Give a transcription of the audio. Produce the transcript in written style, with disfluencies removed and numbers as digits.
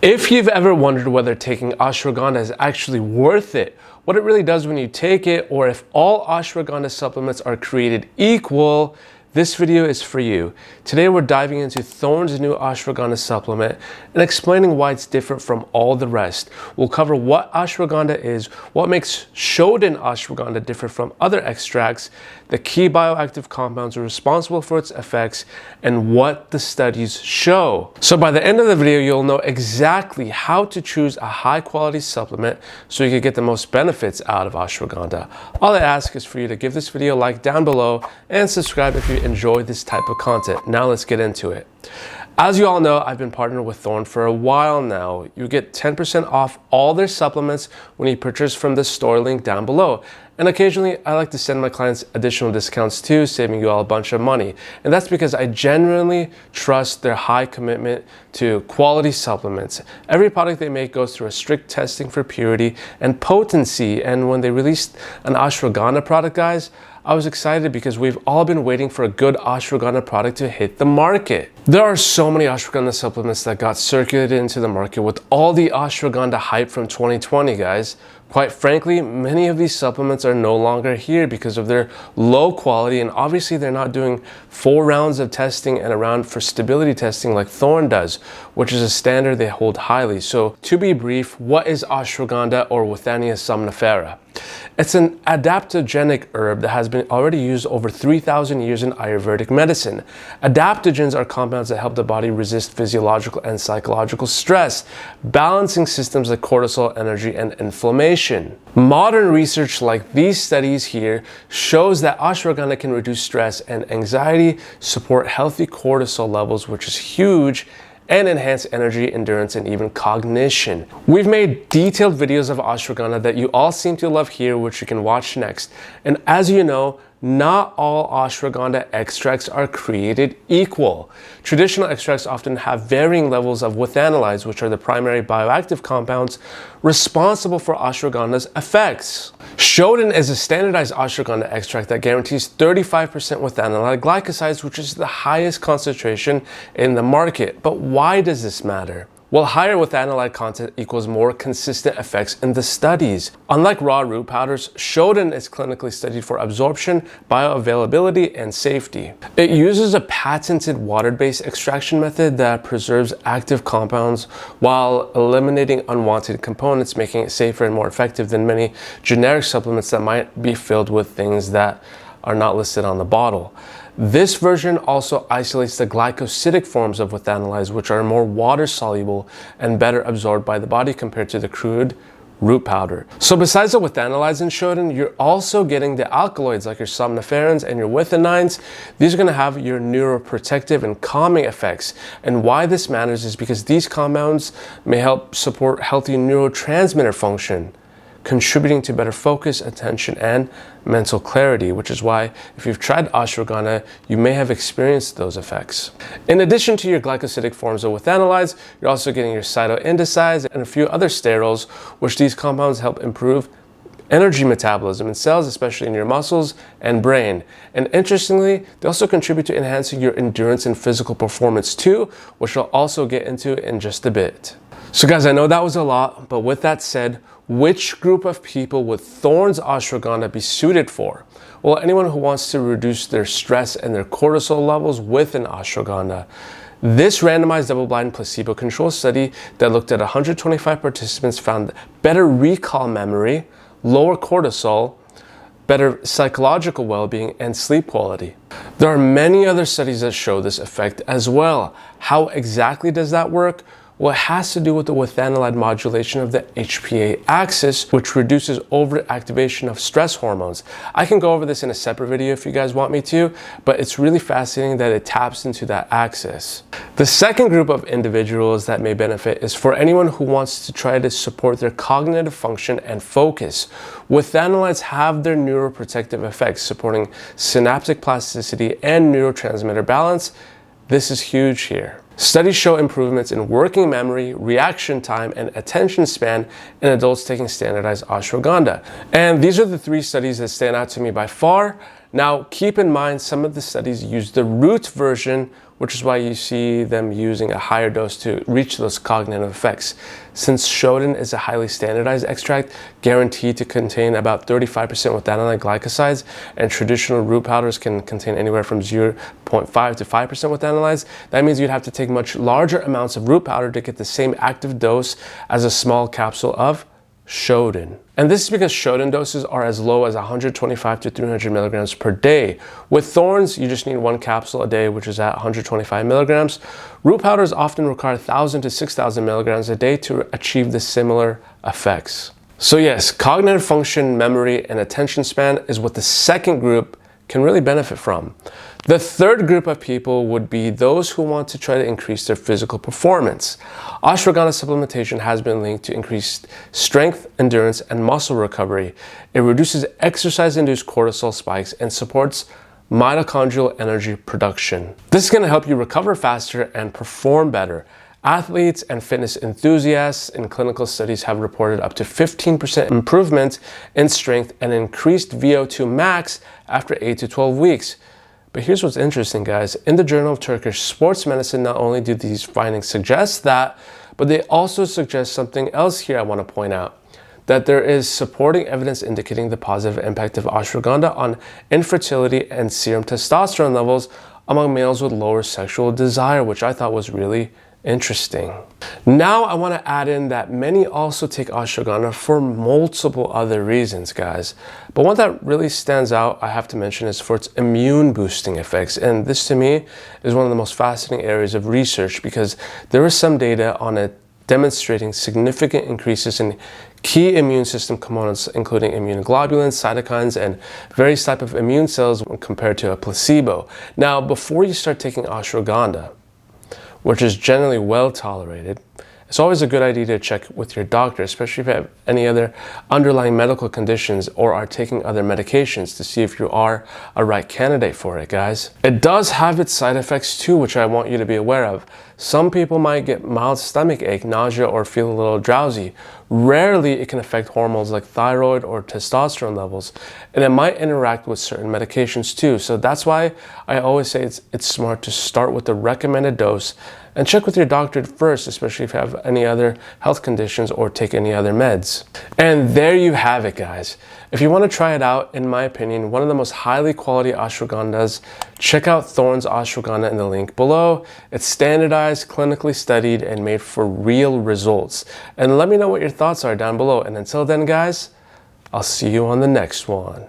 If you've ever wondered whether taking ashwagandha is actually worth it, what it really does when you take it, or if all ashwagandha supplements are created equal, this video is for you. Today we're diving into Thorne's new ashwagandha supplement and explaining why it's different from all the rest. We'll cover what ashwagandha is, what makes Shoden Ashwaganda different from other extracts, the key bioactive compounds responsible for its effects, and what the studies show. So by the end of the video, you'll know exactly how to choose a high quality supplement so you can get the most benefits out of ashwagandha. All I ask is for you to give this video a like down below and subscribe if you enjoy this type of content. Now let's get into it. As you all know, I've been partnered with Thorne for a while now. You get 10% off all their supplements when you purchase from the store link down below. And occasionally, I like to send my clients additional discounts too, saving you all a bunch of money. And that's because I genuinely trust their high commitment to quality supplements. Every product they make goes through a strict testing for purity and potency. And when they released an ashwagandha product, guys, I was excited because we've all been waiting for a good ashwagandha product to hit the market. There are so many ashwagandha supplements that got circulated into the market with all the ashwagandha hype from 2020, guys. Quite frankly, many of these supplements are no longer here because of their low quality, and obviously they're not doing 4 rounds of testing and a round for stability testing like Thorne does, which is a standard they hold highly. So to be brief, what is ashwagandha, or Withania somnifera? It's an adaptogenic herb that has been already used over 3,000 years in Ayurvedic medicine. Adaptogens are compounds that help the body resist physiological and psychological stress, balancing systems like cortisol, energy, and inflammation. Modern research like these studies here shows that ashwagandha can reduce stress and anxiety, support healthy cortisol levels, which is huge, and enhance energy, endurance, and even cognition. We've made detailed videos of ashwagandha that you all seem to love here, which you can watch next. And as you know, not all ashwagandha extracts are created equal. Traditional extracts often have varying levels of withanolides, which are the primary bioactive compounds responsible for ashwagandha's effects. Shoden is a standardized ashwagandha extract that guarantees 35% withanolide glycosides, which is the highest concentration in the market. But why does this matter? Well, higher withanolide content equals more consistent effects in the studies. Unlike raw root powders, Shoden is clinically studied for absorption, bioavailability, and safety. It uses a patented water-based extraction method that preserves active compounds while eliminating unwanted components, making it safer and more effective than many generic supplements that might be filled with things that are not listed on the bottle. This version also isolates the glycosidic forms of withanolides, which are more water soluble and better absorbed by the body compared to the crude root powder. So besides the withanolides in Shoden, you're also getting the alkaloids like your somniferins and your withanines. These are going to have your neuroprotective and calming effects. And why this matters is because these compounds may help support healthy neurotransmitter function, contributing to better focus, attention, and mental clarity, which is why if you've tried ashwagandha, you may have experienced those effects. In addition to your glycosidic forms of withanolides, you're also getting your cytoindicides and a few other sterols, which these compounds help improve energy metabolism in cells, especially in your muscles and brain. And interestingly, they also contribute to enhancing your endurance and physical performance too, which I'll also get into in just a bit. So guys, I know that was a lot, but with that said, which group of people would Thorne's ashwagandha be suited for? Well, anyone who wants to reduce their stress and their cortisol levels with an ashwagandha. This randomized double-blind placebo-controlled study that looked at 125 participants found better recall memory, lower cortisol, better psychological well-being, and sleep quality. There are many other studies that show this effect as well. How exactly does that work? Well, it has to do with the withanolide modulation of the HPA axis, which reduces overactivation of stress hormones. I can go over this in a separate video if you guys want me to, but it's really fascinating that it taps into that axis. The second group of individuals that may benefit is for anyone who wants to try to support their cognitive function and focus. Withanolides have their neuroprotective effects, supporting synaptic plasticity and neurotransmitter balance. This is huge here. Studies show improvements in working memory, reaction time, and attention span in adults taking standardized ashwagandha. And these are the 3 studies that stand out to me by far. Now, keep in mind, some of the studies use the root version, which is why you see them using a higher dose to reach those cognitive effects. Since Shoden is a highly standardized extract, guaranteed to contain about 35% withania glycosides, and traditional root powders can contain anywhere from 0.5 to 5% withania, that means you'd have to take much larger amounts of root powder to get the same active dose as a small capsule of Shoden. And this is because Shoden doses are as low as 125 to 300 milligrams per day. With Thorne's, you just need 1 capsule a day, which is at 125 milligrams. Root powders often require 1,000 to 6,000 milligrams a day to achieve the similar effects. So yes, cognitive function, memory, and attention span is what the second group can really benefit from. The third group of people would be those who want to try to increase their physical performance. Ashwagandha supplementation has been linked to increased strength, endurance, and muscle recovery. It reduces exercise-induced cortisol spikes and supports mitochondrial energy production. This is going to help you recover faster and perform better. Athletes and fitness enthusiasts in clinical studies have reported up to 15% improvement in strength and increased VO2 max after 8 to 12 weeks. But here's what's interesting, guys. In the Journal of Turkish Sports Medicine, not only do these findings suggest that, but they also suggest something else here I want to point out. That there is supporting evidence indicating the positive impact of ashwagandha on infertility and serum testosterone levels among males with lower sexual desire, which I thought was really interesting. Now I want to add in that many also take ashwagandha for multiple other reasons, guys. But one that really stands out, I have to mention, is for its immune boosting effects. And this to me is one of the most fascinating areas of research, because there is some data on it demonstrating significant increases in key immune system components, including immunoglobulins, cytokines, and various types of immune cells when compared to a placebo. Now, before you start taking ashwagandha, which is generally well tolerated, it's always a good idea to check with your doctor, especially if you have any other underlying medical conditions or are taking other medications, to see if you are a right candidate for it, guys. It does have its side effects too, which I want you to be aware of. Some people might get mild stomach ache, nausea, or feel a little drowsy. Rarely it can affect hormones like thyroid or testosterone levels, and it might interact with certain medications too. So that's why I always say it's smart to start with the recommended dose and check with your doctor first, especially if you have any other health conditions or take any other meds. And there you have it, guys. If you want to try it out, in my opinion, one of the most highly quality ashwagandhas, check out Thorne's ashwagandha in the link below. It's standardized, clinically studied, and made for real results. And let me know what your thoughts are down below. And until then, guys, I'll see you on the next one.